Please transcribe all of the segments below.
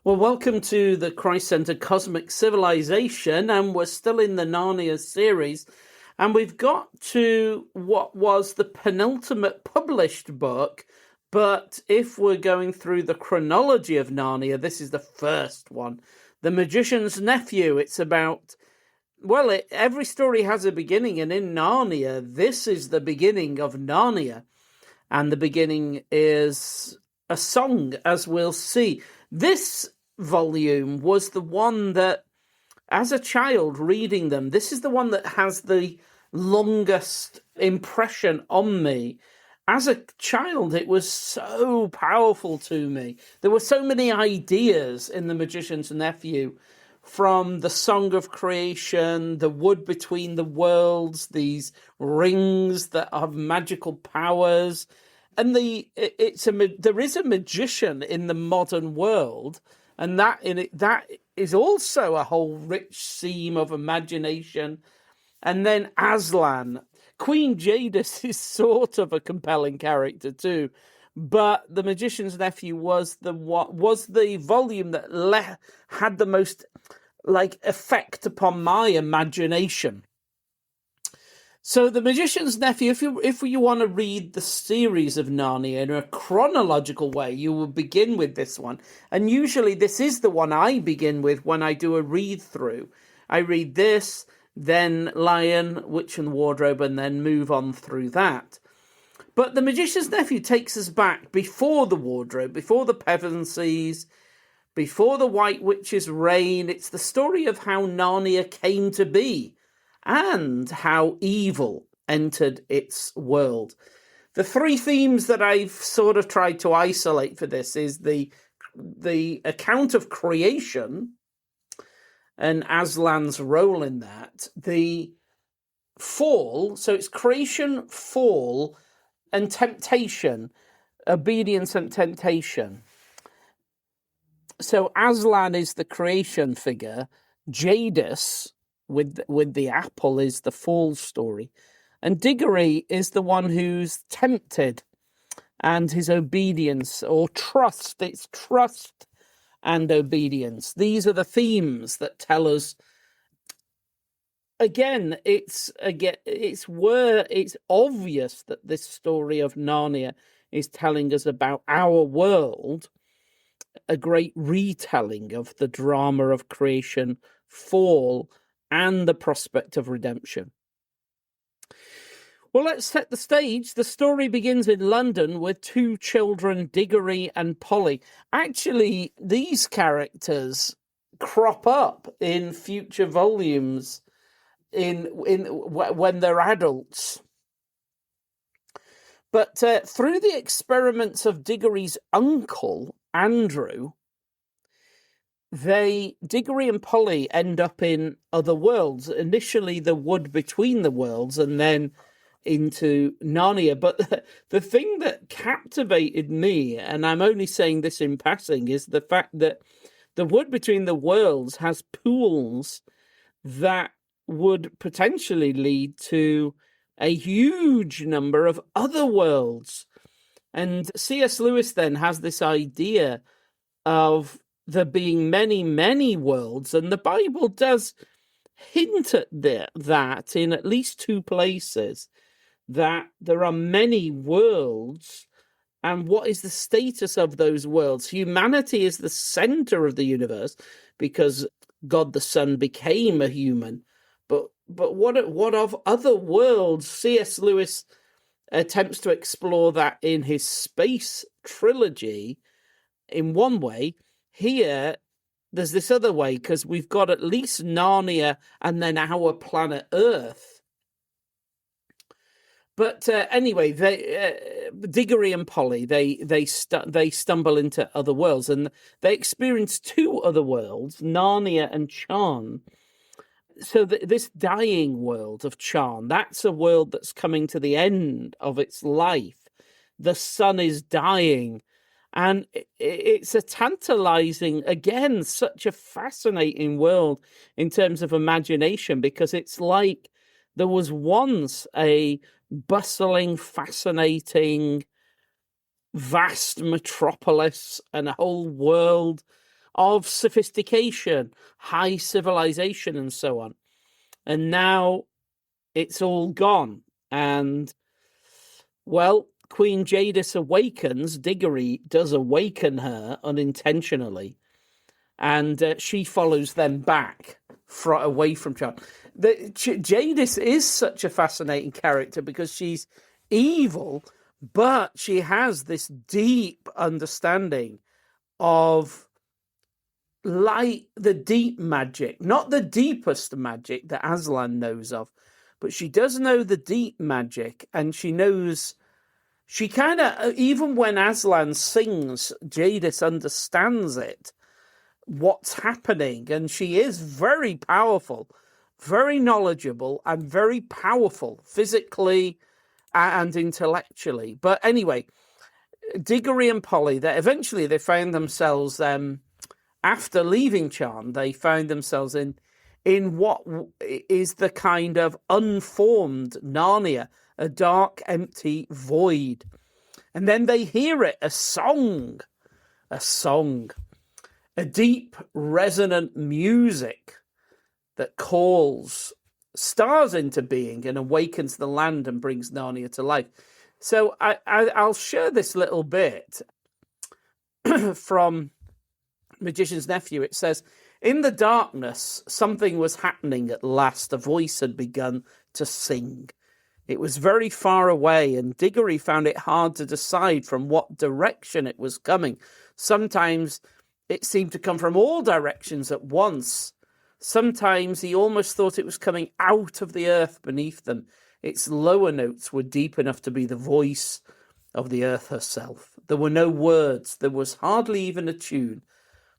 Well, welcome to the Christ-Centered Cosmic Civilization, and we're still in the Narnia series, and we've got to what was the penultimate published book, but if we're going through the chronology of Narnia, this is the first one. The Magician's Nephew. It's about, well, every story has a beginning, and in Narnia, this is the beginning of Narnia, and the beginning is a song, as we'll see. This volume was the one that, as a child reading them, this is the one that has the longest impression on me. As a child, it was so powerful to me. There were so many ideas in The Magician's Nephew, from the Song of Creation, the wood between the worlds, these rings that have magical powers. And there is a magician in the modern world, and that is also a whole rich seam of imagination. And then Aslan, Queen Jadis is sort of a compelling character too, but The Magician's Nephew was the volume that had the most effect upon my imagination. So The Magician's Nephew, if you want to read the series of Narnia in a chronological way, you will begin with this one. And usually this is the one I begin with when I do a read-through. I read this, then Lion, Witch and Wardrobe, and then move on through that. But The Magician's Nephew takes us back before the wardrobe, before the Pevensies, before the White Witch's reign. It's the story of how Narnia came to be, and how evil entered its world. The three themes that I've sort of tried to isolate for this is the account of creation and Aslan's role in that, the fall, so it's creation, fall, and temptation, obedience and temptation. So Aslan is the creation figure, Jadis with the apple is the fall story, and Digory is the one who's tempted, and his obedience or trust. It's trust and obedience. These are the themes that tell us. It's obvious that this story of Narnia is telling us about our world, a great retelling of the drama of creation, fall, and the prospect of redemption. Well, let's set the stage. The story begins in London with two children, Digory and Polly. Actually, these characters crop up in future volumes when they're adults. But through the experiments of Digory's uncle, Andrew, Digory and Polly end up in other worlds. Initially, the wood between the worlds, and then into Narnia. But the thing that captivated me, and I'm only saying this in passing, is the fact that the wood between the worlds has pools that would potentially lead to a huge number of other worlds. And C.S. Lewis then has this idea of there being many, many worlds, and the Bible does hint at that in at least two places, that there are many worlds, and what is the status of those worlds? Humanity is the center of the universe because God the Son became a human, but what of other worlds? C.S. Lewis attempts to explore that in his space trilogy in one way. Here, there's this other way, because we've got at least Narnia and then our planet Earth. But anyway, Digory and Polly, they stumble into other worlds, and they experience two other worlds, Narnia and Charn. So this dying world of Charn, that's a world that's coming to the end of its life. The sun is dying. And it's a tantalizing, again, such a fascinating world in terms of imagination, because it's like there was once a bustling, fascinating, vast metropolis and a whole world of sophistication, high civilization, and so on. And now it's all gone. And, well, Queen Jadis awakens. Digory does awaken her unintentionally, and she follows them back away from Charn. Jadis is such a fascinating character because she's evil, but she has this deep understanding of the deep magic, not the deepest magic that Aslan knows of, but she does know the deep magic, and she knows. She kind of, even when Aslan sings, Jadis understands it, what's happening, and she is very powerful, very knowledgeable, and very powerful physically and intellectually. But anyway, Digory and Polly, that eventually they found themselves, after leaving Charn, they found themselves in what is the kind of unformed Narnia, a dark, empty void. And then they hear it, a song, a deep, resonant music that calls stars into being and awakens the land and brings Narnia to life. So I'll share this little bit from Magician's Nephew. It says, "In the darkness, something was happening at last. A voice had begun to sing. It was very far away, and Digory found it hard to decide from what direction it was coming. Sometimes it seemed to come from all directions at once. Sometimes he almost thought it was coming out of the earth beneath them. Its lower notes were deep enough to be the voice of the earth herself. There were no words. There was hardly even a tune.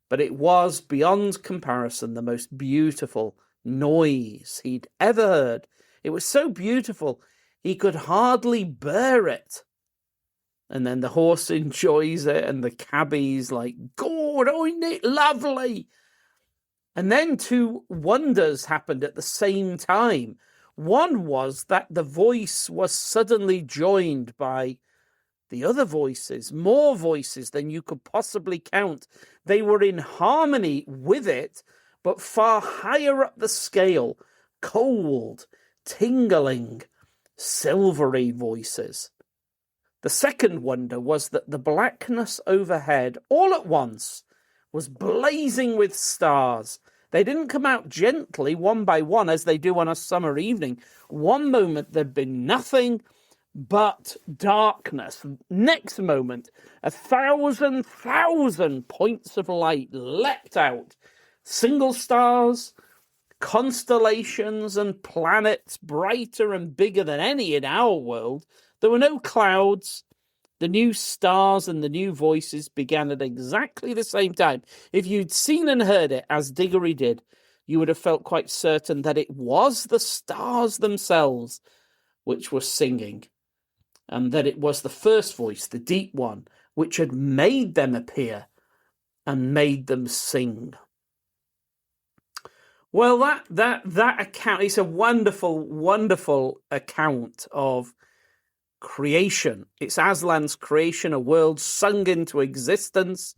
But it was, beyond comparison, the most beautiful noise he'd ever heard. It was so beautiful, he could hardly bear it. And then the horse enjoys it, and the cabbie's like, God, isn't it lovely? And then two wonders happened at the same time. One was that the voice was suddenly joined by the other voices, more voices than you could possibly count. They were in harmony with it, but far higher up the scale, cold, tingling, silvery voices. The second wonder was that the blackness overhead, all at once, was blazing with stars. They didn't come out gently, one by one, as they do on a summer evening. One moment there'd been nothing but darkness. Next moment, 1,000 points of light leapt out. Single stars, constellations and planets brighter and bigger than any in our world. There were no clouds. The new stars and the new voices began at exactly the same time. If you'd seen and heard it, as Digory did, you would have felt quite certain that it was the stars themselves which were singing, and that it was the first voice, the deep one, which had made them appear and made them sing." Well, that account is a wonderful, wonderful account of creation. It's Aslan's creation, a world sung into existence.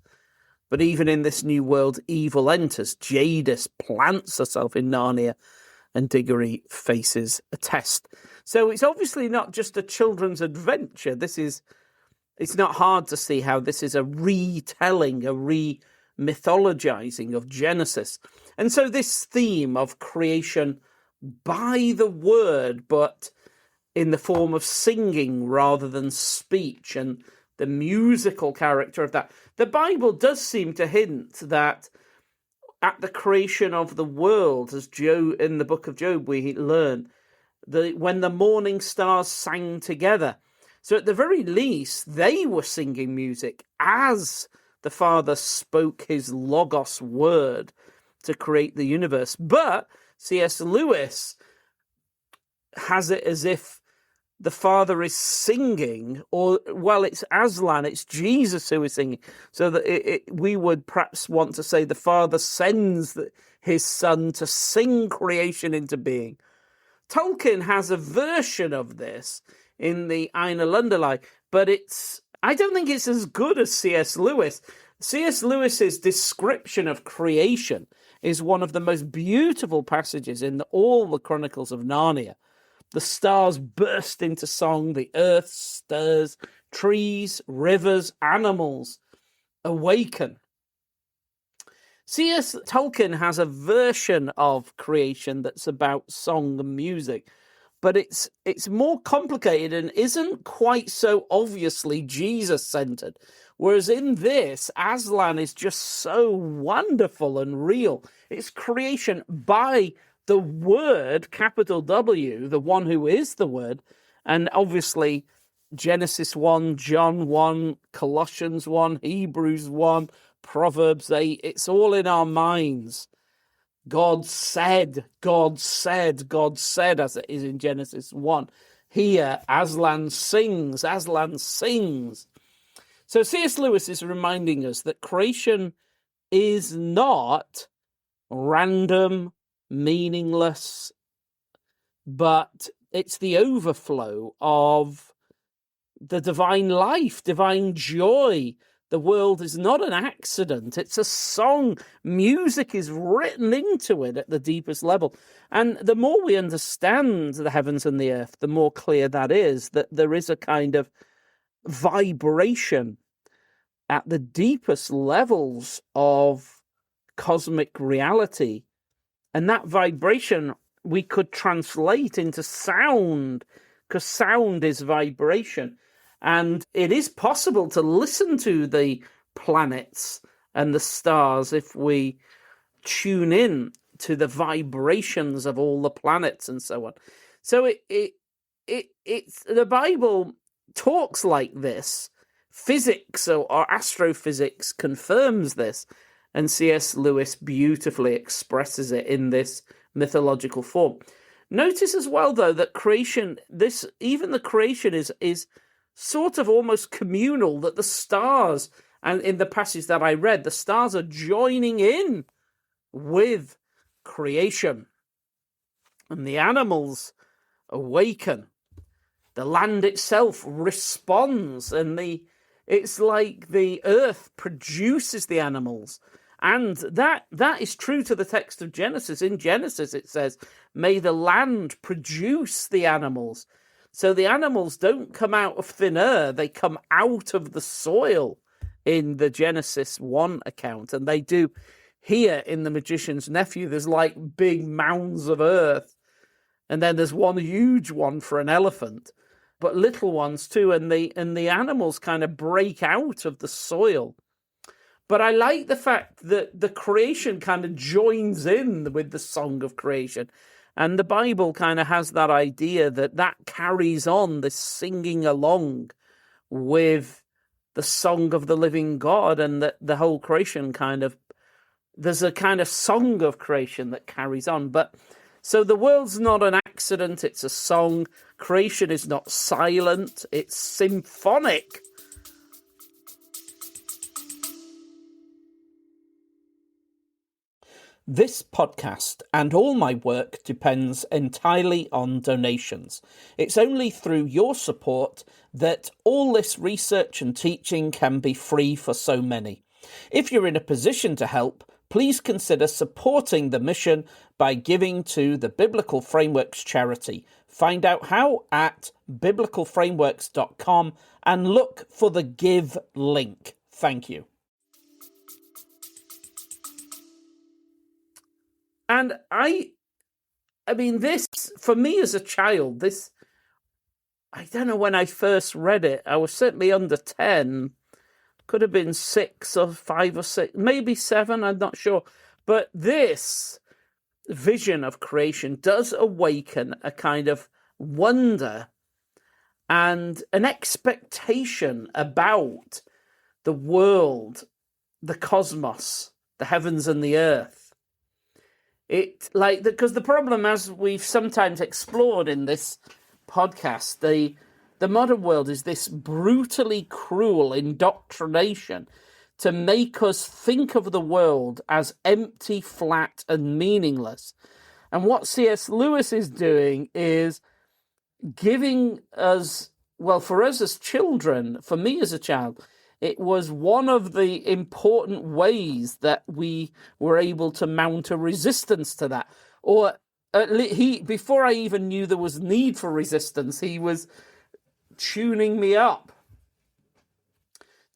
But even in this new world, evil enters. Jadis plants herself in Narnia, and Digory faces a test. So it's obviously not just a children's adventure. It's not hard to see how this is a retelling, a re-mythologizing of Genesis. And so this theme of creation by the word, but in the form of singing rather than speech, and the musical character of that. The Bible does seem to hint that at the creation of the world, as in the book of Job we learn, when the morning stars sang together. So at the very least, they were singing music as the Father spoke his Logos word to create the universe. But C.S. Lewis has it as if the Father is singing, it's Aslan, it's Jesus who is singing. So that we would perhaps want to say the Father sends his Son to sing creation into being. Tolkien has a version of this in the Eine Lunderlei, but I don't think it's as good as C.S. Lewis. C.S. Lewis's description of creation is one of the most beautiful passages in all the Chronicles of Narnia. The stars burst into song, the earth stirs, trees, rivers, animals awaken. C.S. Tolkien has a version of creation that's about song and music, but it's more complicated and isn't quite so obviously Jesus-centered. Whereas in this, Aslan is just so wonderful and real. It's creation by the Word, capital W, the one who is the Word, and obviously Genesis 1, John 1, Colossians 1, Hebrews 1, Proverbs 8, it's all in our minds. God said, God said, God said, as it is in Genesis 1. Here, Aslan sings, Aslan sings. So C.S. Lewis is reminding us that creation is not random, meaningless, but it's the overflow of the divine life, divine joy. The world is not an accident. It's a song. Music is written into it at the deepest level. And the more we understand the heavens and the earth, the more clear that is, that there is a kind of vibration at the deepest levels of cosmic reality. And that vibration we could translate into sound, because sound is vibration. And it is possible to listen to the planets and the stars if we tune in to the vibrations of all the planets and so on. So it's the Bible talks like this. Physics or astrophysics confirms this, and C.S. Lewis beautifully expresses it in this mythological form. Notice as well, though, that creation, even the creation is sort of almost communal, that the stars, and in the passage that I read, the stars are joining in with creation. And the animals awaken. The land itself responds, and it's like the earth produces the animals. And that is true to the text of Genesis. In Genesis, it says, may the land produce the animals. So the animals don't come out of thin air, they come out of the soil in the Genesis 1 account. And they do here in the Magician's Nephew, there's like big mounds of earth. And then there's one huge one for an elephant, but little ones too. And the animals kind of break out of the soil. But I like the fact that the creation kind of joins in with the song of creation. And the Bible kind of has that idea that carries on this singing along with the song of the living God, and that the whole creation there's a kind of song of creation that carries on. But so the world's not an accident, it's a song. Creation is not silent, it's symphonic. This podcast and all my work depends entirely on donations. It's only through your support that all this research and teaching can be free for so many. If you're in a position to help, please consider supporting the mission by giving to the Biblical Frameworks charity. Find out how at biblicalframeworks.com and look for the Give link. Thank you. And I mean, this, for me as a child, I don't know when I first read it. I was certainly under 10. Could have been 6 or 5 or 6, maybe 7, I'm not sure. But this vision of creation does awaken a kind of wonder and an expectation about the world, the cosmos, the heavens and the earth. Because the problem, as we've sometimes explored in this podcast, the modern world is this brutally cruel indoctrination to make us think of the world as empty, flat, and meaningless. And what C.S. Lewis is doing is giving us, well, for us as children, for me as a child, it was one of the important ways that we were able to mount a resistance to that. Or before I even knew there was need for resistance, he was tuning me up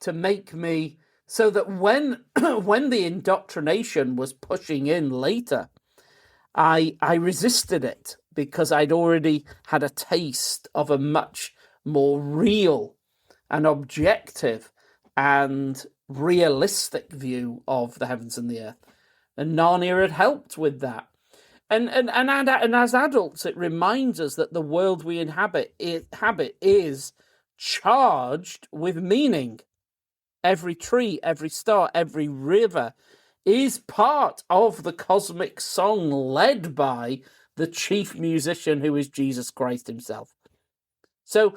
to make me so that when the indoctrination was pushing in later, I resisted it, because I'd already had a taste of a much more real and objective and realistic view of the heavens and the earth. And Narnia had helped with that. And as adults, it reminds us that the world we inhabit is charged with meaning. Every tree, every star, every river is part of the cosmic song led by the chief musician, who is Jesus Christ himself. So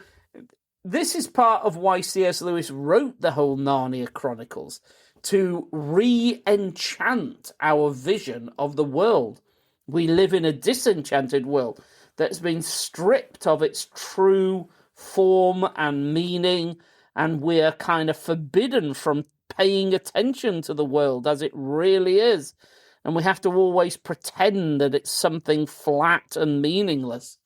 this is part of why C.S. Lewis wrote the whole Narnia Chronicles, to re-enchant our vision of the world. We live in a disenchanted world that's been stripped of its true form and meaning, and we're kind of forbidden from paying attention to the world as it really is. And we have to always pretend that it's something flat and meaningless.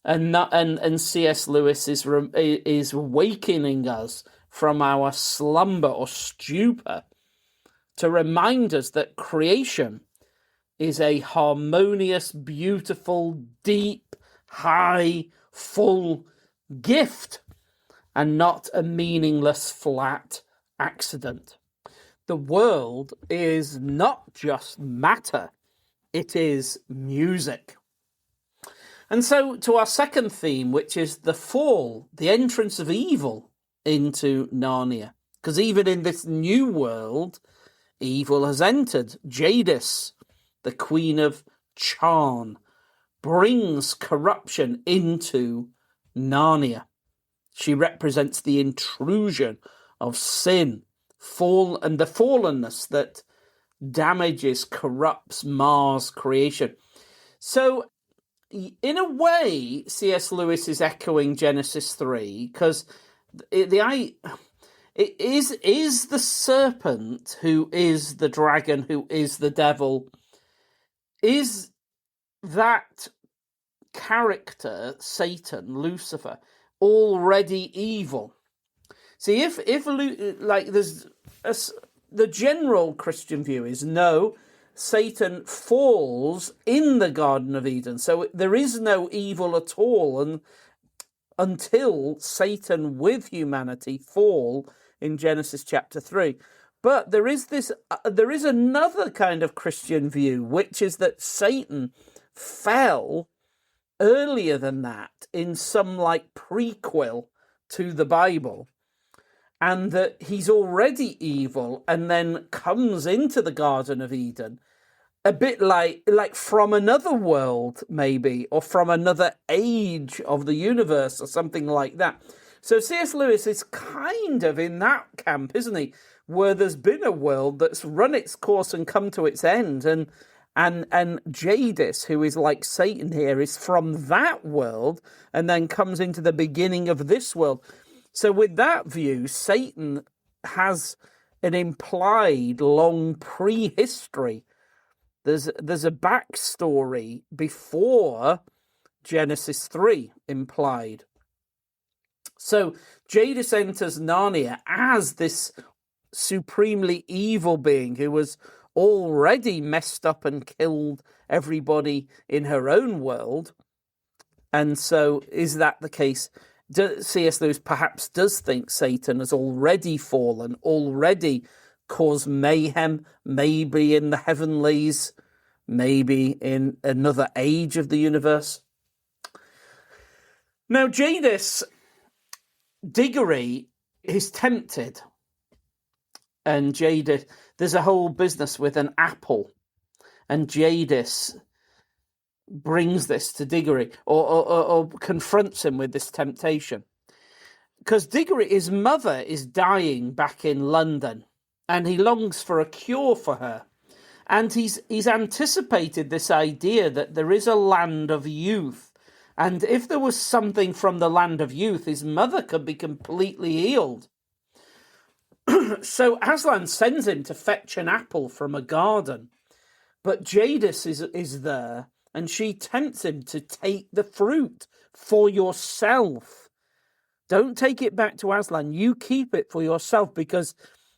And C.S. Lewis is awakening us from our slumber or stupor to remind us that creation is a harmonious, beautiful, deep, high, full gift, and not a meaningless, flat accident. The world is not just matter, it is music. And so to our second theme, which is the fall, the entrance of evil into Narnia. Because even in this new world, evil has entered. Jadis, the queen of Charn, brings corruption into Narnia. She represents the intrusion of sin, and the fallenness that damages, corrupts, mars creation. So in a way, C.S. Lewis is echoing Genesis 3, because it is the serpent who is the dragon, who is the devil, is that character, Satan, Lucifer, already evil? See, if there's the general Christian view is no, Satan falls in the Garden of Eden, so there is no evil at all, and until Satan with humanity fall in Genesis chapter 3. But there is another kind of Christian view, which is that Satan fell earlier than that, in some like prequel to the Bible, and that he's already evil and then comes into the Garden of Eden, a bit like from another world, maybe, or from another age of the universe, or something like that. So C.S. Lewis is kind of in that camp, isn't he? Where there's been a world that's run its course and come to its end, and Jadis, who is like Satan here, is from that world and then comes into the beginning of this world. So with that view, Satan has an implied long prehistory. There's a backstory before Genesis 3 implied. So Jadis enters Narnia as this supremely evil being who was already messed up and killed everybody in her own world. And so is that the case? C.S. Lewis perhaps does think Satan has already fallen, already caused mayhem, maybe in the heavenlies, maybe in another age of the universe. Now, Digory is tempted. And Jadis, there's a whole business with an apple. And Jadis brings this to Digory, or confronts him with this temptation. Because Digory, his mother, is dying back in London, and he longs for a cure for her. And he's anticipated this idea that there is a land of youth. And if there was something from the land of youth, his mother could be completely healed. So Aslan sends him to fetch an apple from a garden, but Jadis is there, and she tempts him to take the fruit for yourself. Don't take it back to Aslan. You keep it for yourself, because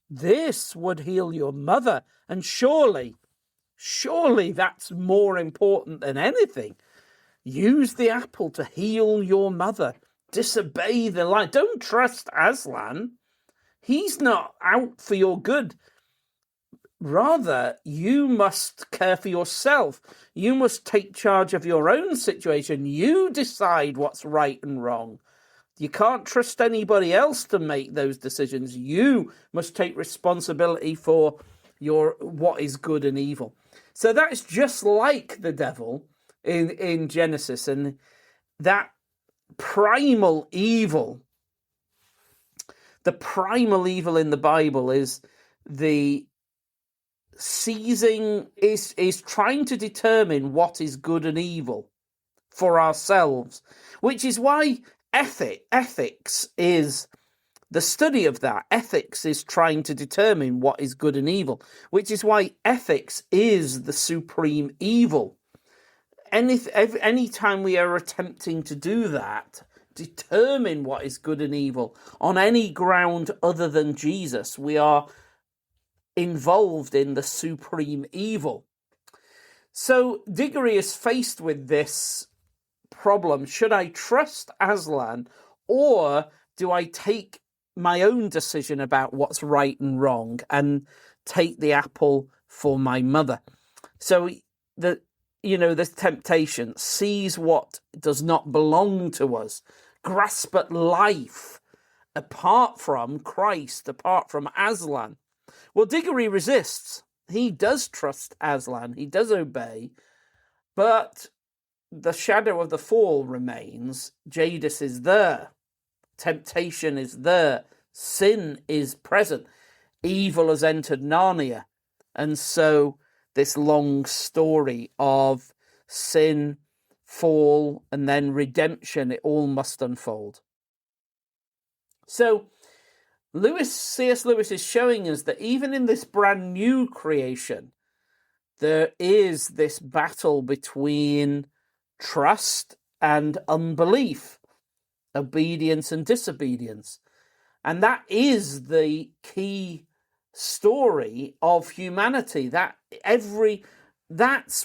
this would heal your mother. And surely that's more important than anything. Use the apple to heal your mother. Disobey the lie. Don't trust Aslan. He's not out for your good. Rather, you must care for yourself. You must take charge of your own situation. You decide what's right and wrong. You can't trust anybody else to make those decisions. You must take responsibility for what is good and evil. So that's just like the devil in Genesis, and that primal evil. The primal evil in the Bible is the seizing, is trying to determine what is good and evil for ourselves, which is why ethics is the study of that. Ethics is trying to determine what is good and evil, which is why ethics is the supreme evil. Any time we are attempting to do that, determine what is good and evil on any ground other than Jesus, we are involved in the supreme evil. So Digory is faced with this problem. Should I trust Aslan, or do I take my own decision about what's right and wrong and take the apple for my mother? So this temptation: seize what does not belong to us, grasp at life apart from Christ, apart from Aslan. Well, Digory resists. He does trust Aslan. He does obey, but the shadow of the fall remains. Jadis is there. Temptation is there. Sin is present. Evil has entered Narnia. And so this long story of sin, fall, and then redemption, it all must unfold. So C.S. Lewis is showing us that even in this brand new creation, there is this battle between trust and unbelief, obedience and disobedience. And that is the key story of humanity. That's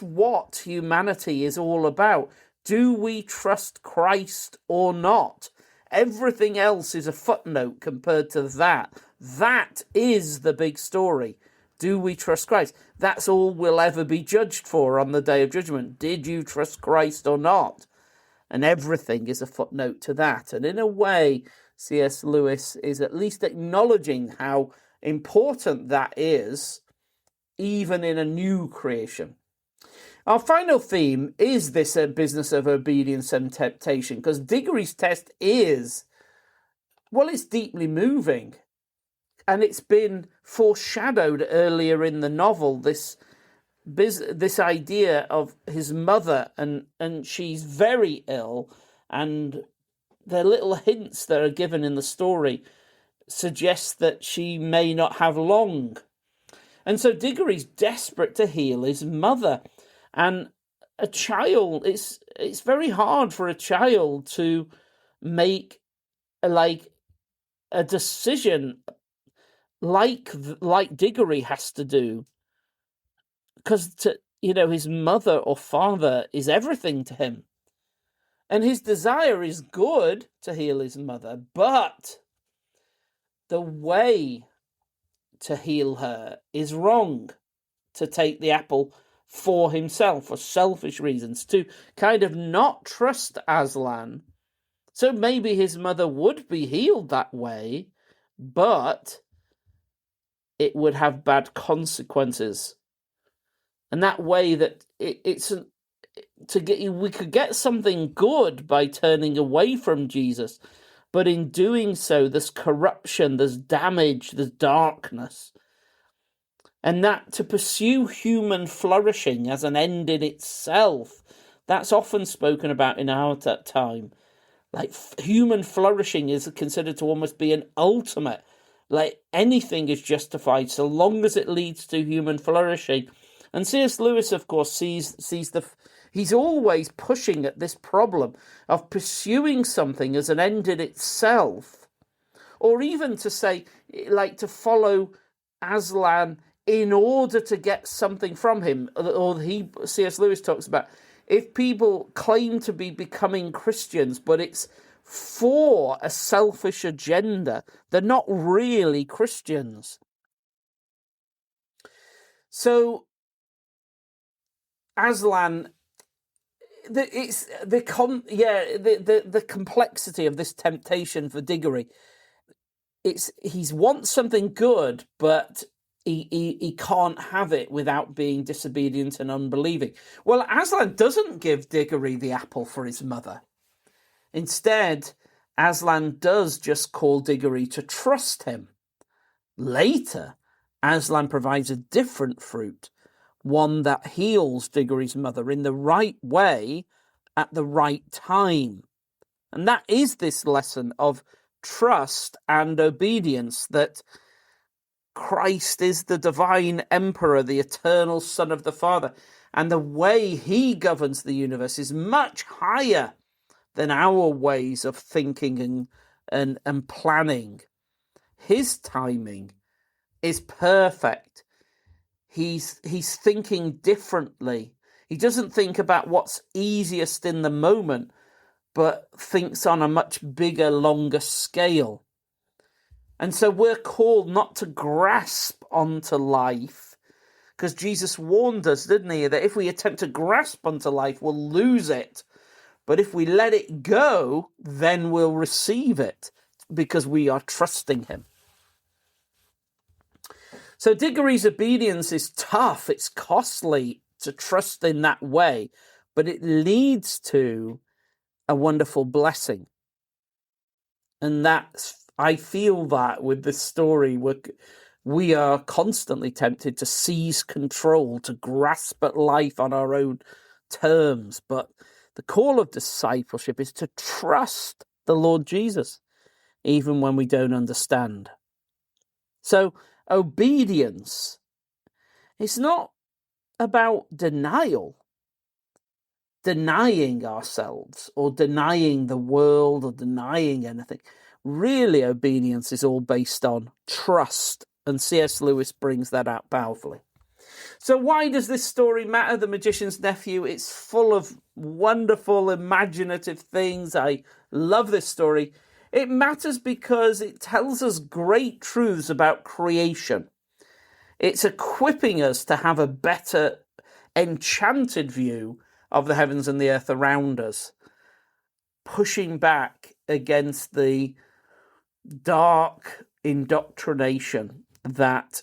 what humanity is all about. Do we trust Christ or not? Everything else is a footnote compared to that. That is the big story. Do we trust Christ? That's all we'll ever be judged for on the day of judgment. Did you trust Christ or not? And everything is a footnote to that. And in a way, C.S. Lewis is at least acknowledging how important that is, even in a new creation. Our final theme is this business of obedience and temptation, because Digory's test is, well, it's deeply moving. And it's been foreshadowed earlier in the novel, this idea of his mother, and she's very ill, and the little hints that are given in the story suggest that she may not have long. And so Digory's desperate to heal his mother. And a child, it's very hard for a child to make a decision like Digory has to do, because his mother or father is everything to him, and his desire is good to heal his mother, but the way to heal her is wrong. To take the apple for himself, for selfish reasons, to kind of not trust Aslan. So maybe his mother would be healed that way, but it would have bad consequences. And that way that we could get something good by turning away from Jesus, but in doing so, there's corruption, there's damage, there's darkness. And that to pursue human flourishing as an end in itself, that's often spoken about in our time. Like human flourishing is considered to almost be an ultimate. Like, anything is justified so long as it leads to human flourishing. And C.S. Lewis, of course, he's always pushing at this problem of pursuing something as an end in itself, or even to say, like, to follow Aslan in order to get something from him. Or C.S. Lewis talks about, if people claim to be becoming Christians, but it's for a selfish agenda, they're not really Christians. So Aslan, the complexity of this temptation for Digory. He wants something good, but he can't have it without being disobedient and unbelieving. Well, Aslan doesn't give Digory the apple for his mother. Instead, Aslan does just call Digory to trust him. Later, Aslan provides a different fruit, one that heals Digory's mother in the right way at the right time. And that is this lesson of trust and obedience, that Christ is the divine emperor, the eternal Son of the Father, and the way he governs the universe is much higher than our ways of thinking and planning. His timing is perfect. He's thinking differently. He doesn't think about what's easiest in the moment, but thinks on a much bigger, longer scale. And so we're called not to grasp onto life, because Jesus warned us, didn't he, that if we attempt to grasp onto life, we'll lose it. But if we let it go, then we'll receive it, because we are trusting him. So Digory's obedience is tough. It's costly to trust in that way, but it leads to a wonderful blessing. And I feel that with this story, we are constantly tempted to seize control, to grasp at life on our own terms. But the call of discipleship is to trust the Lord Jesus, even when we don't understand. So obedience is not about denying ourselves or denying the world or denying anything. Really, obedience is all based on trust, and C.S. Lewis brings that out powerfully. So why does this story matter, The Magician's Nephew? It's full of wonderful, imaginative things. I love this story. It matters because it tells us great truths about creation. It's equipping us to have a better, enchanted view of the heavens and the earth around us, pushing back against the dark indoctrination that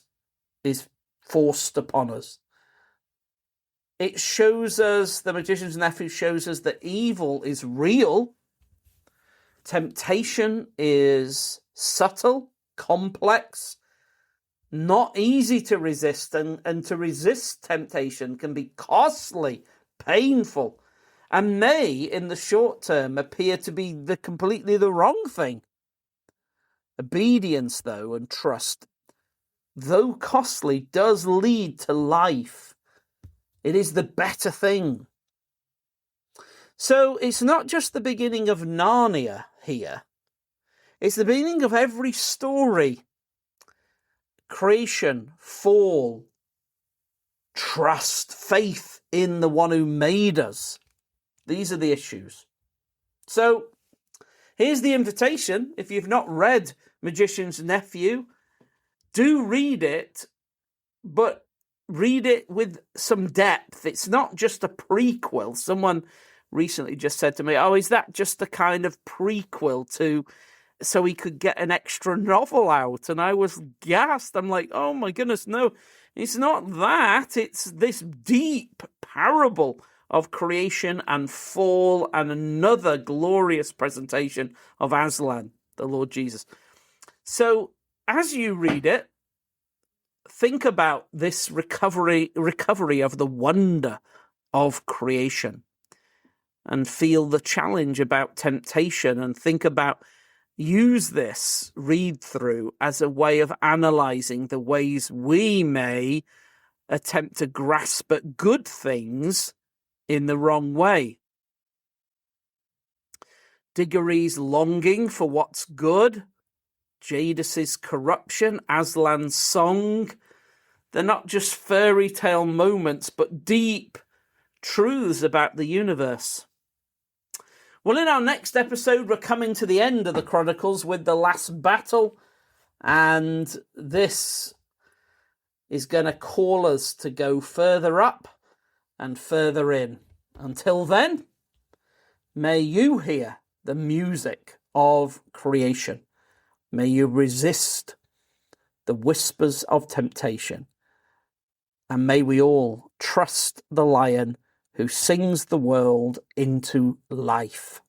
is forced upon us. It shows us, The Magician's Nephew shows us that evil is real. Temptation is subtle, complex, not easy to resist, and to resist temptation can be costly, painful, and may, in the short term, appear to be completely the wrong thing. Obedience, though, and trust, though costly, does lead to life. It is the better thing. So it's not just the beginning of Narnia here. It's the beginning of every story. Creation, fall, trust, faith in the one who made us. These are the issues. So here's the invitation. If you've not read Magician's Nephew, do read it, but read it with some depth. It's not just a prequel. Someone recently just said to me, "Oh, is that just a kind of prequel to so he could get an extra novel out?" And I was gassed. I'm like, oh my goodness, no, it's not that. It's this deep parable of creation and fall and another glorious presentation of Aslan, the Lord Jesus. So as you read it, think about this recovery of the wonder of creation, and feel the challenge about temptation, and think about use this read through as a way of analysing the ways we may attempt to grasp at good things in the wrong way. Digory's longing for what's good, Jadis's corruption, Aslan's song, they're not just fairy tale moments, but deep truths about the universe. Well, in our next episode, we're coming to the end of the Chronicles with the last battle, and this is going to call us to go further up and further in. Until then, may you hear the music of creation. May you resist the whispers of temptation. And may we all trust the Lion who sings the world into life.